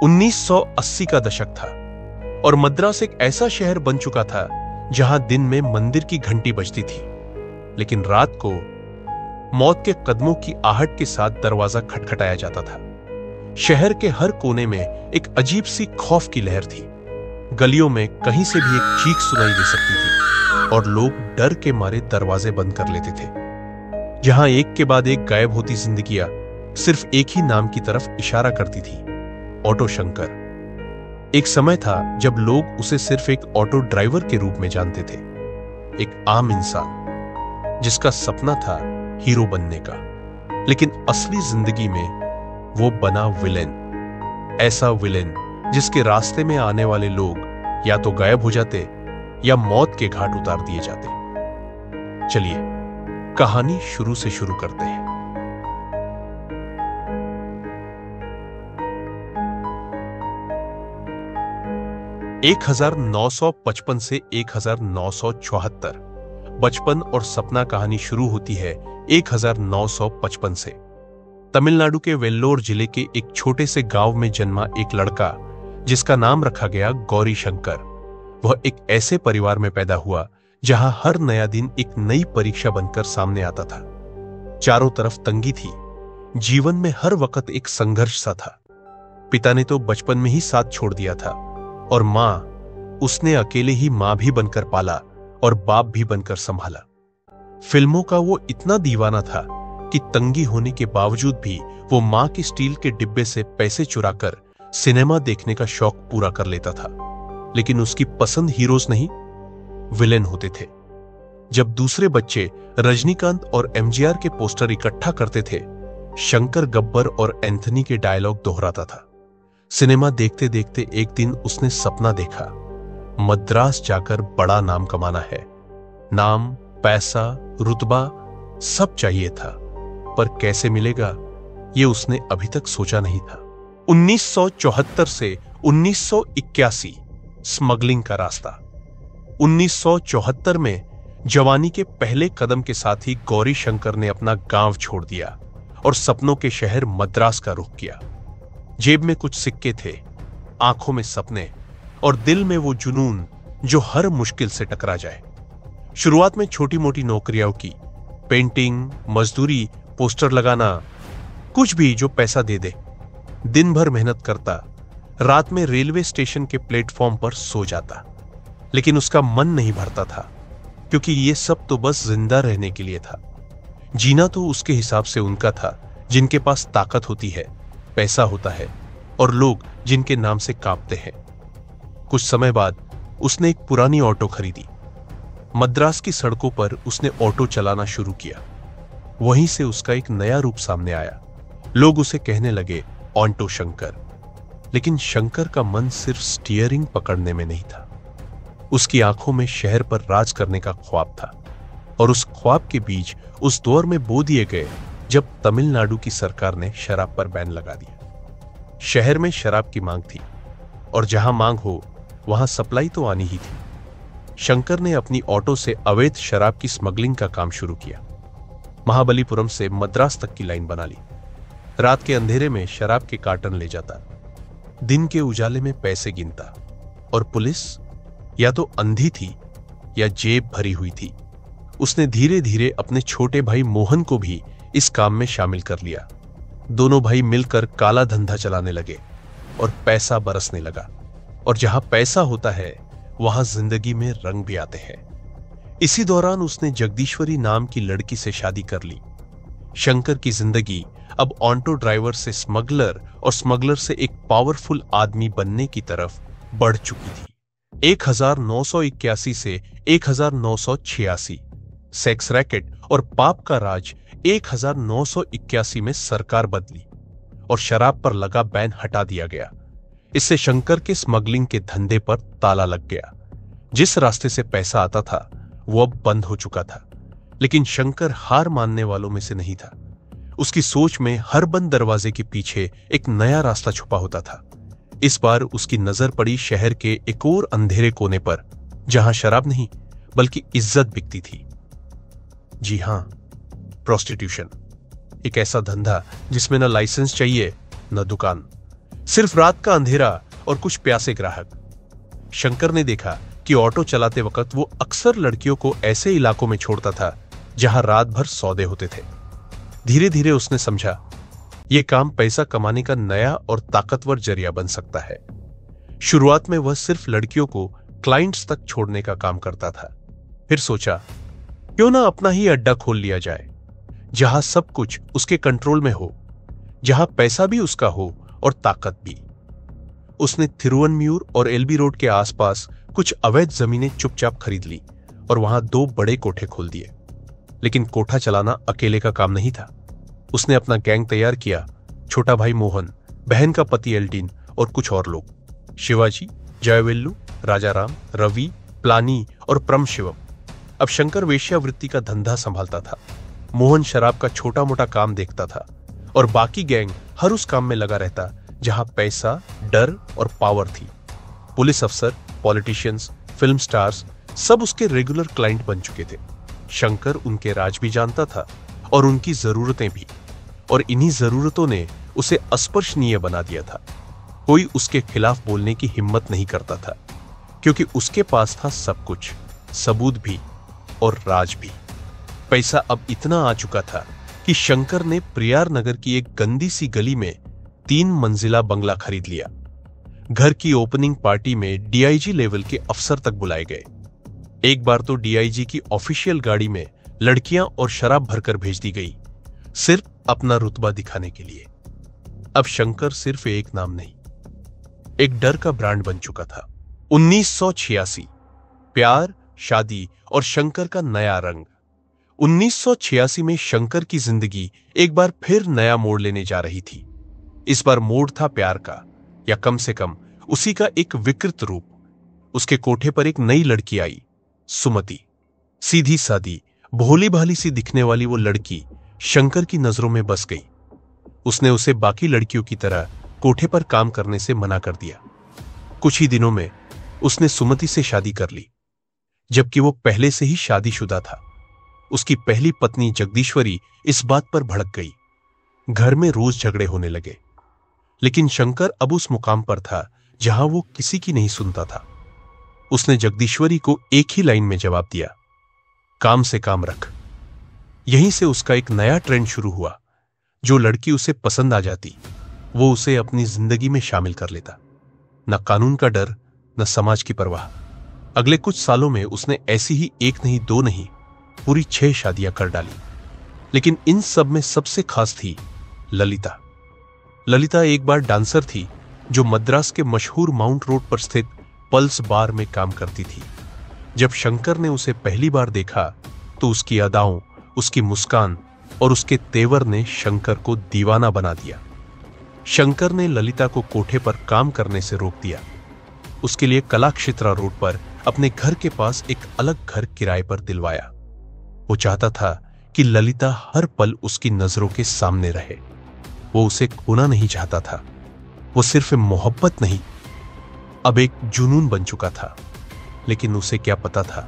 1980 का दशक था और मद्रास एक ऐसा शहर बन चुका था जहां दिन में मंदिर की घंटी बजती थी, लेकिन रात को मौत के कदमों की आहट के साथ दरवाजा खटखटाया जाता था। शहर के हर कोने में एक अजीब सी खौफ की लहर थी। गलियों में कहीं से भी एक चीख सुनाई दे सकती थी और लोग डर के मारे दरवाजे बंद कर लेते थे। जहां एक के बाद एक गायब होती जिंदगियां सिर्फ एक ही नाम की तरफ इशारा करती थी, ऑटो शंकर। एक समय था जब लोग उसे सिर्फ एक ऑटो ड्राइवर के रूप में जानते थे, एक आम इंसान जिसका सपना था हीरो बनने का, लेकिन असली जिंदगी में वो बना विलेन। ऐसा विलेन जिसके रास्ते में आने वाले लोग या तो गायब हो जाते या मौत के घाट उतार दिए जाते। चलिए कहानी शुरू से शुरू करते हैं। एक 1955 से 1974 बचपन और सपना कहानी शुरू होती है 1955 से। तमिलनाडु के वेल्लोर जिले के एक छोटे से गांव में जन्मा एक लड़का जिसका नाम रखा गया गौरी शंकर। वह एक ऐसे परिवार में पैदा हुआ जहां हर नया दिन एक नई परीक्षा बनकर सामने आता था। चारों तरफ तंगी थी, जीवन में हर वक्त एक संघर्ष सा था। पिता ने तो बचपन में ही साथ छोड़ दिया था और मां, उसने अकेले ही मां भी बनकर पाला और बाप भी बनकर संभाला। फिल्मों का वो इतना दीवाना था कि तंगी होने के बावजूद भी वो मां के स्टील के डिब्बे से पैसे चुराकर सिनेमा देखने का शौक पूरा कर लेता था। लेकिन उसकी पसंद हीरोज नहीं, विलेन होते थे। जब दूसरे बच्चे रजनीकांत और एमजीआर के पोस्टर इकट्ठा करते थे, शंकर गब्बर और एंथनी के डायलॉग दोहराता था। सिनेमा देखते देखते एक दिन उसने सपना देखा, मद्रास जाकर बड़ा नाम कमाना है। नाम, पैसा, रुतबा सब चाहिए था, पर कैसे मिलेगा ये उसने अभी तक सोचा नहीं था। 1974 से 1981 स्मगलिंग का रास्ता। 1974 में जवानी के पहले कदम के साथ ही गौरी शंकर ने अपना गांव छोड़ दिया और सपनों के शहर मद्रास का रुख किया। जेब में कुछ सिक्के थे, आंखों में सपने और दिल में वो जुनून जो हर मुश्किल से टकरा जाए। शुरुआत में छोटी मोटी नौकरियां की, पेंटिंग, मजदूरी, पोस्टर लगाना, कुछ भी जो पैसा दे दे। दिन भर मेहनत करता, रात में रेलवे स्टेशन के प्लेटफॉर्म पर सो जाता। लेकिन उसका मन नहीं भरता था, क्योंकि ये सब तो बस जिंदा रहने के लिए था। जीना तो उसके हिसाब से उनका था जिनके पास ताकत होती है, पैसा होता है और लोग जिनके नाम से कांपते हैं। कुछ समय बाद उसने एक पुरानी ऑटो खरीदी। मद्रास की सड़कों पर उसने ऑटो चलाना शुरू किया। वहीं से उसका एक नया रूप सामने आया। लोग उसे कहने लगे ऑटो शंकर। लेकिन शंकर का मन सिर्फ स्टीयरिंग पकड़ने में नहीं था। उसकी आंखों में शहर पर राज करने का ख्वाब था और उस ख्वाब के बीज उस दौर में बो दिए गए जब तमिलनाडु की सरकार ने शराब पर बैन लगा दिया। शहर में शराब की मांग थी और जहां मांग हो वहां सप्लाई तो आनी ही थी। शंकर ने अपनी ऑटो से अवैध शराब की स्मगलिंग का काम शुरू किया। महाबलीपुरम से मद्रास तक की लाइन बना ली। रात के अंधेरे में शराब के कार्टन ले जाता, दिन के उजाले में पैसे गिनता और पुलिस या तो अंधी थी या जेब भरी हुई थी। उसने धीरे धीरे अपने छोटे भाई मोहन को भी इस काम में शामिल कर लिया। दोनों भाई मिलकर काला धंधा चलाने लगे और पैसा बरसने लगा। और जहां पैसा होता है वहां जिंदगी में रंग भी आते हैं। इसी दौरान उसने जगदीश्वरी नाम की लड़की से शादी कर ली। शंकर की जिंदगी अब ऑटो ड्राइवर से स्मगलर और स्मगलर से एक पावरफुल आदमी बनने की तरफ बढ़ चुकी थी। 1981 से 1986 सेक्स रैकेट और पाप का राज 1981 में सरकार बदली और शराब पर लगा बैन हटा दिया गया। इससे शंकर के स्मगलिंग के धंधे पर ताला लग गया। जिस रास्ते से पैसा आता था वो अब बंद हो चुका था। लेकिन शंकर हार मानने वालों में से नहीं था। उसकी सोच में हर बंद दरवाजे के पीछे एक नया रास्ता छुपा होता था। इस बार उसकी नजर पड़ी शहर के एक और अंधेरे कोने पर, जहां शराब नहीं बल्कि इज्जत बिकती थी। जी हां, प्रोस्टिट्यूशन। एक ऐसा धंधा जिसमें न लाइसेंस चाहिए न दुकान, सिर्फ रात का अंधेरा और कुछ प्यासे ग्राहक। शंकर ने देखा कि ऑटो चलाते वक्त वो अक्सर लड़कियों को ऐसे इलाकों में छोड़ता था जहां रात भर सौदे होते थे। धीरे धीरे उसने समझा यह काम पैसा कमाने का नया और ताकतवर जरिया बन सकता है। शुरुआत में वह सिर्फ लड़कियों को क्लाइंट्स तक छोड़ने का काम करता था। फिर सोचा क्यों ना अपना ही अड्डा खोल लिया जाए, जहां सब कुछ उसके कंट्रोल में हो, जहां पैसा भी उसका हो और ताकत भी। उसने थिरुवनम्यूर और एलबी रोड के आसपास कुछ अवैध जमीनें चुपचाप खरीद ली और वहां 2 बड़े कोठे खोल दिए। लेकिन कोठा चलाना अकेले का काम नहीं था। उसने अपना गैंग तैयार किया। छोटा भाई मोहन, बहन का पति एल्टीन और कुछ और लोग। शिवाजी, जयवेल्लू, राजाराम, रवि, प्लानी और परमशिवम। अब शंकर वेश्यावृत्ति का धंधा संभालता था। मोहन शराब का छोटा मोटा काम देखता था और बाकी गैंग हर उस काम में लगा रहता जहां पैसा, डर और पावर थी। पुलिस अफसर, पॉलिटिशियंस, फिल्म स्टार्स सब उसके रेगुलर क्लाइंट बन चुके थे। शंकर उनके राज भी जानता था और उनकी जरूरतें भी, और इन्हीं जरूरतों ने उसे अस्पर्शनीय बना दिया था। कोई उसके खिलाफ बोलने की हिम्मत नहीं करता था, क्योंकि उसके पास था सब कुछ, सबूत भी और राज भी। पैसा अब इतना आ चुका था कि शंकर ने प्रियार नगर की एक गंदी सी गली में 3 मंजिला बंगला खरीद लिया। घर की ओपनिंग पार्टी में डीआईजी लेवल के अफसर तक बुलाए गए। एक बार तो डीआईजी की ऑफिशियल गाड़ी में लड़कियां और शराब भरकर भेज दी गई, सिर्फ अपना रुतबा दिखाने के लिए। अब शंकर सिर्फ एक नाम नहीं, एक डर का ब्रांड बन चुका था। 1986, प्यार, शादी और शंकर का नया रंग। 1986 में शंकर की जिंदगी एक बार फिर नया मोड़ लेने जा रही थी। इस बार मोड़ था प्यार का, या कम से कम उसी का एक विकृत रूप। उसके कोठे पर एक नई लड़की आई, सुमति। सीधी सादी, भोली भाली सी दिखने वाली वो लड़की शंकर की नजरों में बस गई। उसने उसे बाकी लड़कियों की तरह कोठे पर काम करने से मना कर दिया। कुछ ही दिनों में उसने सुमति से शादी कर ली, जबकि वो पहले से ही शादीशुदा था। उसकी पहली पत्नी जगदीश्वरी इस बात पर भड़क गई। घर में रोज झगड़े होने लगे। लेकिन शंकर अब उस मुकाम पर था जहां वो किसी की नहीं सुनता था। उसने जगदीश्वरी को एक ही लाइन में जवाब दिया, काम से काम रख। यहीं से उसका एक नया ट्रेंड शुरू हुआ। जो लड़की उसे पसंद आ जाती, वो उसे अपनी जिंदगी में शामिल कर लेता। न कानून का डर, न समाज की परवाह। अगले कुछ सालों में उसने ऐसी ही 1 नहीं 2 नहीं, पूरी 6 शादियां कर डाली। लेकिन इन सब में सबसे खास थी ललिता। ललिता एक बार डांसर थी जो मद्रास के मशहूर माउंट रोड पर स्थित पल्स बार में काम करती थी। जब शंकर ने उसे पहली बार देखा तो उसकी अदाओं, उसकी मुस्कान और उसके तेवर ने शंकर को दीवाना बना दिया। शंकर ने ललिता को कोठे पर काम करने से रोक दिया। उसके लिए कलाक्षेत्रा रोड पर अपने घर के पास एक अलग घर किराए पर दिलवाया। वो चाहता था कि ललिता हर पल उसकी नजरों के सामने रहे। वो उसे खोना नहीं चाहता था। वो सिर्फ मोहब्बत नहीं, अब एक जुनून बन चुका था। लेकिन उसे क्या पता था,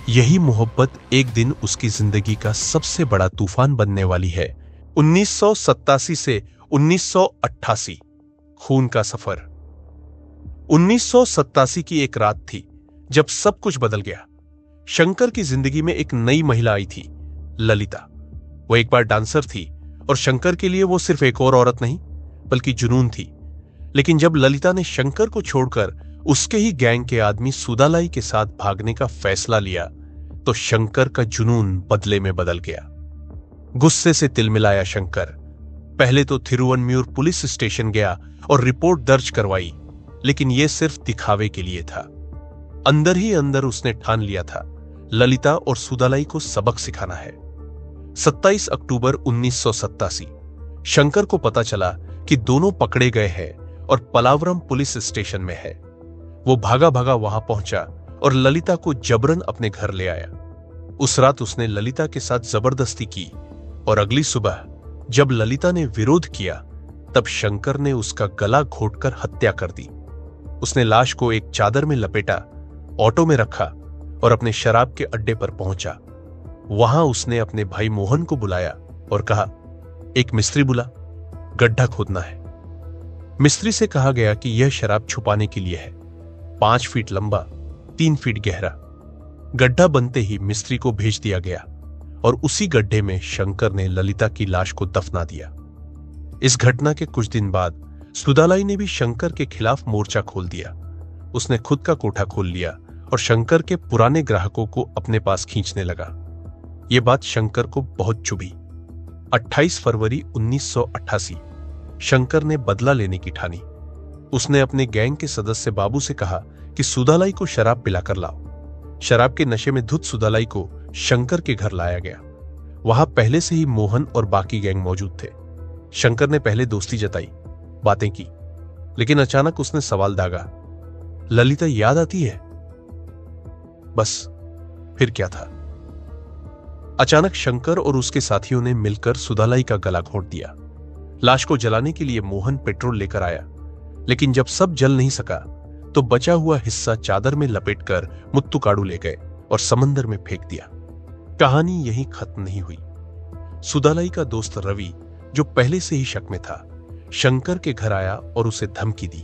यही मोहब्बत एक दिन उसकी जिंदगी का सबसे बड़ा तूफान बनने वाली है। 1987 से 1988, खून का सफर। 1987 की एक रात थी जब सब कुछ बदल गया। शंकर की जिंदगी में एक नई महिला आई थी, ललिता। वो एक बार डांसर थी और शंकर के लिए वो सिर्फ एक और औरत नहीं बल्कि जुनून थी। लेकिन जब ललिता ने शंकर को छोड़कर उसके ही गैंग के आदमी सुदालाई के साथ भागने का फैसला लिया तो शंकर का जुनून बदले में बदल गया। गुस्से से तिलमिलाया शंकर पहले तो थिरुवनम्यूर पुलिस स्टेशन गया और रिपोर्ट दर्ज करवाई, लेकिन यह सिर्फ दिखावे के लिए था। अंदर ही अंदर उसने ठान लिया था ललिता और सुदालाई को सबक सिखाना है। 27 अक्टूबर 1987 शंकर को पता चला कि दोनों पकड़े गए हैं और पलावरम पुलिस स्टेशन में है। वो भागा भागा वहां पहुंचा और ललिता को जबरन अपने घर ले आया। उस रात उसने ललिता के साथ जबरदस्ती की और अगली सुबह जब ललिता ने विरोध किया तब शंकर ने उसका गला घोंटकर हत्या कर दी। उसने लाश को एक चादर में लपेटा, ऑटो में रखा और अपने शराब के अड्डे पर पहुंचा। वहां उसने अपने भाई मोहन को बुलाया और कहा, एक मिस्त्री बुला, गड्ढा खोदना है। मिस्त्री से कहा गया कि यह शराब छुपाने के लिए है। 5 फीट लंबा, 3 फीट गहरा। गड्ढा बनते ही मिस्त्री को भेज दिया गया और उसी गड्ढे में शंकर ने ललिता की लाश को दफना दिया। इस घटना के कुछ दिन बाद सुदालाई ने भी शंकर के खिलाफ मोर्चा खोल दिया। उसने खुद का कोठा खोल लिया और शंकर के पुराने ग्राहकों को अपने पास खींचने लगा। यह बात शंकर को बहुत चुभी। 28 फरवरी 1988 शंकर ने बदला लेने की ठानी। उसने अपने गैंग के सदस्य बाबू से कहा कि सुदालाई को शराब पिलाकर लाओ। शराब के नशे में धुत सुदालाई को शंकर के घर लाया गया। वहां पहले से ही मोहन और बाकी गैंग मौजूद थे। शंकर ने पहले दोस्ती जताई, बातें की, लेकिन अचानक उसने सवाल दागा, ललिता याद आती है? बस फिर क्या था? अचानक शंकर और उसके साथियों ने मिलकर सुदालाई का गला घोंट दिया। लाश को जलाने के लिए मोहन पेट्रोल लेकर आया, लेकिन जब सब जल नहीं सका तो बचा हुआ हिस्सा चादर में लपेटकर मुत्तुकाडु ले गए और समंदर में फेंक दिया। कहानी यहीं खत्म नहीं हुई। सुदालाई का दोस्त रवि, जो पहले से ही शक में था, शंकर के घर आया और उसे धमकी दी,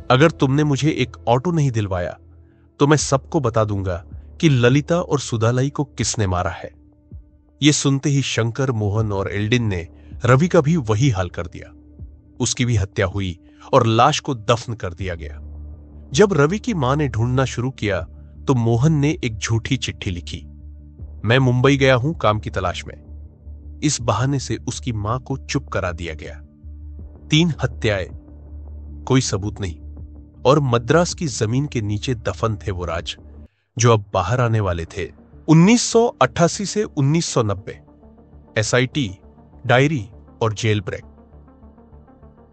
अगर तुमने मुझे एक ऑटो नहीं दिलवाया तो मैं सबको बता दूंगा कि ललिता और सुदालाई को किसने मारा है। यह सुनते ही शंकर, मोहन और एल्डिन ने रवि का भी वही हाल कर दिया। उसकी भी हत्या हुई और लाश को दफन कर दिया गया। जब रवि की मां ने ढूंढना शुरू किया तो मोहन ने एक झूठी चिट्ठी लिखी, मैं मुंबई गया हूं काम की तलाश में। इस बहाने से उसकी मां को चुप करा दिया गया। 3 हत्याएं, कोई सबूत नहीं, और मद्रास की जमीन के नीचे दफन थे वो राज जो अब बाहर आने वाले थे। 1988 से 1990 एसआईटी, डायरी और जेल ब्रेक।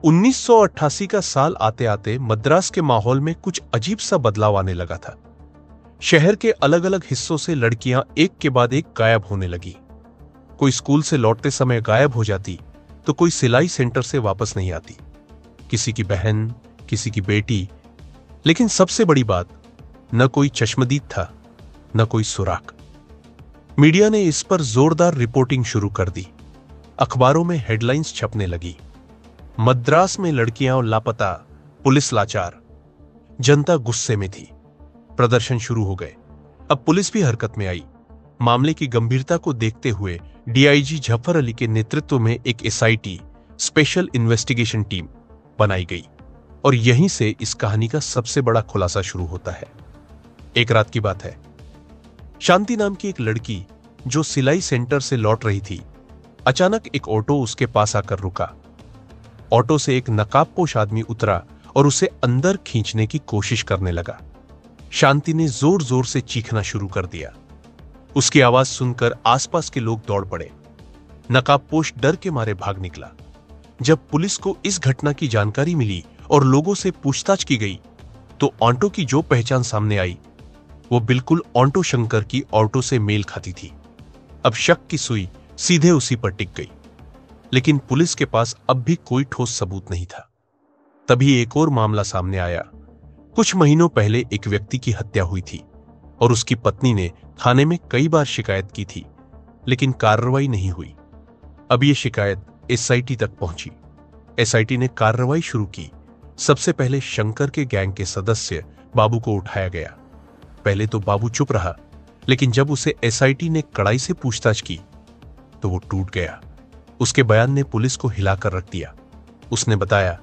1988 का साल आते आते मद्रास के माहौल में कुछ अजीब सा बदलाव आने लगा था। शहर के अलग अलग हिस्सों से लड़कियां एक के बाद एक गायब होने लगी। कोई स्कूल से लौटते समय गायब हो जाती तो कोई सिलाई सेंटर से वापस नहीं आती। किसी की बहन, किसी की बेटी, लेकिन सबसे बड़ी बात, न कोई चश्मदीद था, न कोई सुराग। मीडिया ने इस पर जोरदार रिपोर्टिंग शुरू कर दी। अखबारों में हेडलाइंस छपने लगी, मद्रास में लड़कियां लापता, पुलिस लाचार। जनता गुस्से में थी। प्रदर्शन शुरू हो गए। अब पुलिस भी हरकत में आई। मामले की गंभीरता को देखते हुए डीआईजी जफर अली के नेतृत्व में एक एसआईटी, स्पेशल इन्वेस्टिगेशन टीम बनाई गई और यहीं से इस कहानी का सबसे बड़ा खुलासा शुरू होता है। एक रात की बात है। शांति नाम की एक लड़की जो सिलाई सेंटर से लौट रही थी, अचानक एक ऑटो उसके पास आकर रुका। ऑटो से एक नकाबपोश आदमी उतरा और उसे अंदर खींचने की कोशिश करने लगा। शांति ने जोर जोर से चीखना शुरू कर दिया। उसकी आवाज सुनकर आसपास के लोग दौड़ पड़े। नकाबपोश डर के मारे भाग निकला। जब पुलिस को इस घटना की जानकारी मिली और लोगों से पूछताछ की गई तो ऑटो की जो पहचान सामने आई वो बिल्कुल ऑटो शंकर की ऑटो से मेल खाती थी। अब शक की सुई सीधे उसी पर टिक गई, लेकिन पुलिस के पास अब भी कोई ठोस सबूत नहीं था। तभी एक और मामला सामने आया। कुछ महीनों पहले एक व्यक्ति की हत्या हुई थी और उसकी पत्नी ने थाने में कई बार शिकायत की थी, लेकिन कार्रवाई नहीं हुई। अब यह शिकायत एसआईटी तक पहुंची। एसआईटी ने कार्रवाई शुरू की। सबसे पहले शंकर के गैंग के सदस्य बाबू को उठाया गया। पहले तो बाबू चुप रहा, लेकिन जब उसे एसआईटी ने कड़ाई से पूछताछ की तो वो टूट गया। उसके बयान ने पुलिस को हिलाकर रख दिया। उसने बताया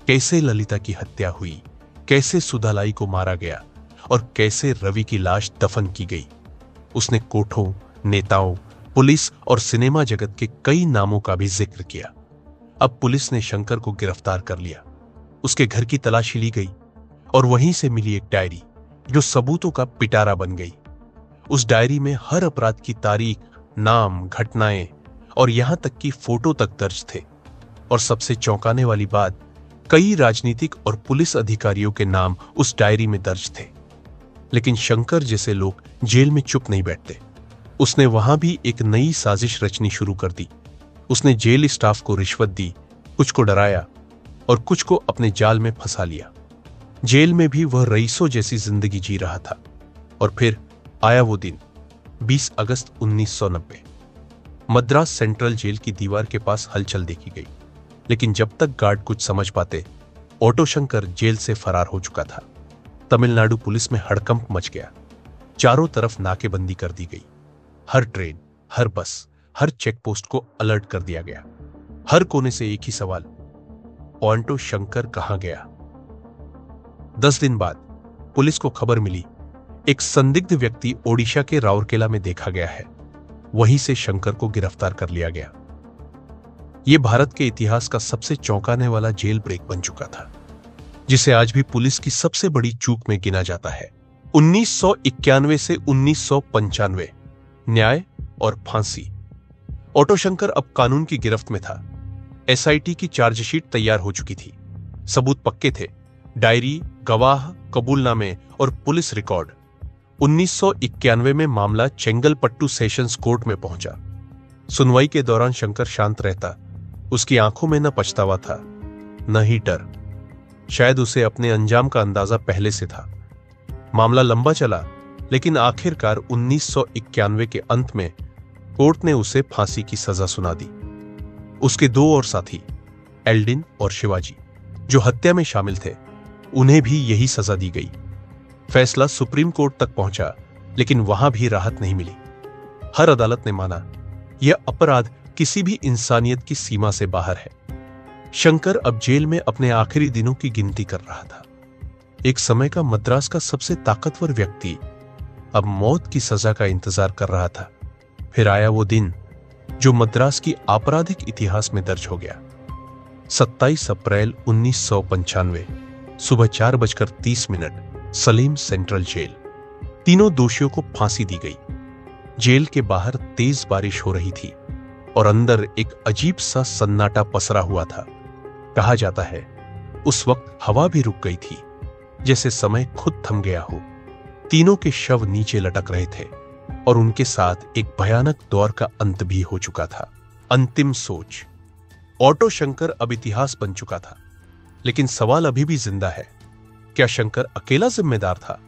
कैसे ललिता की हत्या हुई, कैसे सुदालाई को मारा गया और कैसे रवि की लाश दफन की गई। उसने कोठों, नेताओं, पुलिस और सिनेमा जगत के कई नामों का भी जिक्र किया। अब पुलिस ने शंकर को गिरफ्तार कर लिया। उसके घर की तलाशी ली गई और वहीं से मिली एक डायरी जो सबूतों का पिटारा बन गई। उस डायरी में हर अपराध की तारीख, नाम, घटनाएं और यहां तक कि फोटो तक दर्ज थे। और सबसे चौंकाने वाली बात, कई राजनीतिक और पुलिस अधिकारियों के नाम उस डायरी में दर्ज थे। लेकिन शंकर जैसे लोग जेल में चुप नहीं बैठते। उसने वहां भी एक नई साजिश रचनी शुरू कर दी। उसने जेल स्टाफ को रिश्वत दी, कुछ को डराया और कुछ को अपने जाल में फंसा लिया। जेल में भी वह रईसों जैसी जिंदगी जी रहा था। और फिर आया वो दिन, 20 अगस्त 1990। मद्रास सेंट्रल जेल की दीवार के पास हलचल देखी गई। लेकिन जब तक गार्ड कुछ समझ पाते, ऑटो शंकर जेल से फरार हो चुका था। तमिलनाडु पुलिस में हड़कंप मच गया। चारों तरफ नाकेबंदी कर दी गई। हर ट्रेन, हर बस, हर चेकपोस्ट को अलर्ट कर दिया गया। हर कोने से एक ही सवाल, ऑटो शंकर कहां गया? 10 दिन बाद पुलिस को खबर मिली, एक संदिग्ध व्यक्ति ओडिशा के राउरकेला में देखा गया है। वहीं से शंकर को गिरफ्तार कर लिया गया। यह भारत के इतिहास का सबसे चौंकाने वाला जेल ब्रेक बन चुका था, जिसे आज भी पुलिस की सबसे बड़ी चूक में गिना जाता है। 1991 से 1995 न्याय और फांसी। ऑटो शंकर अब कानून की गिरफ्त में था। एसआईटी की चार्जशीट तैयार हो चुकी थी। सबूत पक्के थे, डायरी, गवाह, कबूलनामे और पुलिस रिकॉर्ड। 1991 में मामला चेंगलपट्टू सेशंस कोर्ट में पहुंचा। सुनवाई के दौरान शंकर शांत रहता। उसकी आंखों में न पछतावा था, न ही डर। शायद उसे अपने अंजाम का अंदाजा पहले से था। मामला लंबा चला, लेकिन आखिरकार 1991 के अंत में कोर्ट ने उसे फांसी की सजा सुना दी। उसके 2 और साथी, एल्डिन और शिवाजी, जो हत्या में शामिल थे, उन्हें भी यही सजा दी गई। फैसला सुप्रीम कोर्ट तक पहुंचा, लेकिन वहां भी राहत नहीं मिली। हर अदालत ने माना यह अपराध किसी भी इंसानियत की सीमा से बाहर है। शंकर अब जेल में अपने आखिरी दिनों की गिनती कर रहा था। एक समय का मद्रास का सबसे ताकतवर व्यक्ति अब मौत की सजा का इंतजार कर रहा था। फिर आया वो दिन जो मद्रास की आपराधिक इतिहास में दर्ज हो गया। 27 अप्रैल 1995 सुबह 4:30 सलीम सेंट्रल जेल। तीनों दोषियों को फांसी दी गई। जेल के बाहर तेज बारिश हो रही थी और अंदर एक अजीब सा सन्नाटा पसरा हुआ था। कहा जाता है उस वक्त हवा भी रुक गई थी, जैसे समय खुद थम गया हो। तीनों के शव नीचे लटक रहे थे और उनके साथ एक भयानक दौर का अंत भी हो चुका था। अंतिम सोच। ऑटो शंकर अब इतिहास बन चुका था, लेकिन सवाल अभी भी जिंदा है। क्या शंकर अकेला जिम्मेदार था,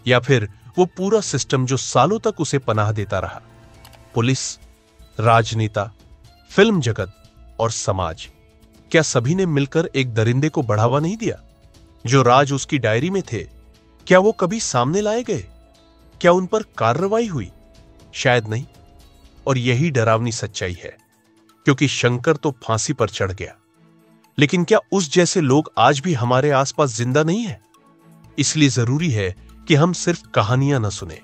या फिर वो पूरा सिस्टम जो सालों तक उसे पनाह देता रहा? पुलिस, राजनेता, फिल्म जगत और समाज, क्या सभी ने मिलकर एक दरिंदे को बढ़ावा नहीं दिया? जो राज उसकी डायरी में थे, क्या वो कभी सामने लाए गए? क्या उन पर कार्रवाई हुई? शायद नहीं। और यही डरावनी सच्चाई है, क्योंकि शंकर तो फांसी पर चढ़ गया, लेकिन क्या उस जैसे लोग आज भी हमारे आसपास जिंदा नहीं है? इसलिए जरूरी है कि हम सिर्फ कहानियां न सुने,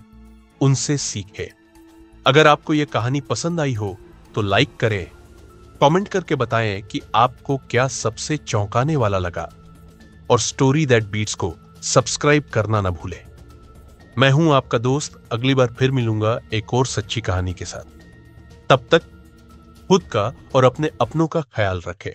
उनसे सीखें। अगर आपको यह कहानी पसंद आई हो तो लाइक करें, कमेंट करके बताएं कि आपको क्या सबसे चौंकाने वाला लगा, और स्टोरी दैट बीट्स को सब्सक्राइब करना ना भूलें। मैं हूं आपका दोस्त, अगली बार फिर मिलूंगा एक और सच्ची कहानी के साथ। तब तक खुद का और अपने अपनों का ख्याल रखें।